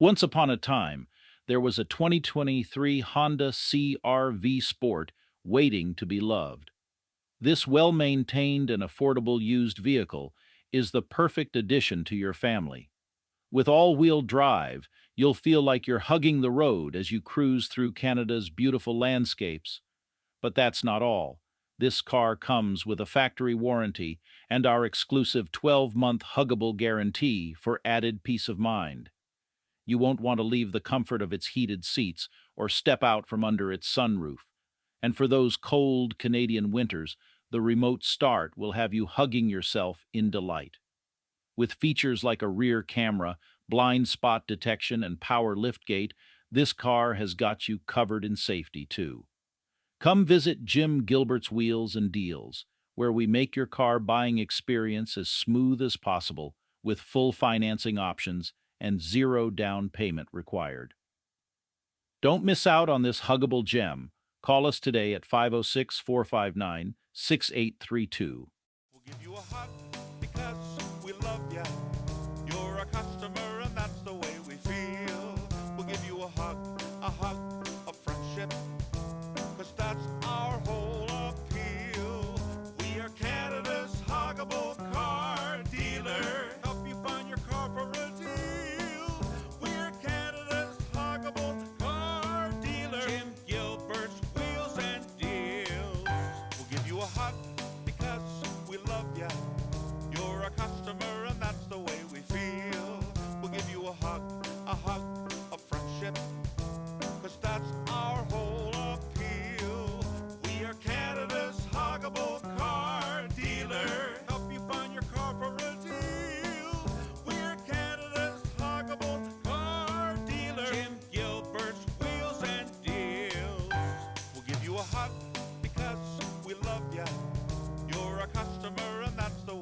Once upon a time, there was a 2023 Honda CR-V Sport waiting to be loved. This well-maintained and affordable used vehicle is the perfect addition to your family. With all-wheel drive, you'll feel like you're hugging the road as you cruise through Canada's beautiful landscapes. But that's not all. This car comes with a factory warranty and our exclusive 12-month Huggable guarantee for added peace of mind. You won't want to leave the comfort of its heated seats or step out from under its sunroof. And for those cold Canadian winters, the remote start will have you hugging yourself in delight. With features like a rear camera, blind spot detection, and power liftgate, this car has got you covered in safety too. Come visit Jim Gilbert's Wheels and Deals, where we make your car buying experience as smooth as possible with full financing options and zero down payment required. Don't miss out on this huggable gem. Call us today at 506-459-6832. We'll give you a hug because we love ya. You're a customer and that's the way we feel. We'll give you a hug of friendship, cause that's our whole appeal. We are Canada's huggable car dealer. Help you find your car for a deal. We're Canada's huggable car dealer. Jim Gilbert's Wheels and Deals. We'll give you a hug because we love ya. You're a customer and that's the way we feel. We'll give you a hug of friendship, cause that's our whole appeal. We are Canada's huggable car dealer. Help you find your car for a deal. We're Canada's huggable car dealer. Jim Gilbert's Wheels and Deals. We'll give you a hug because we love ya. You're a customer and that's the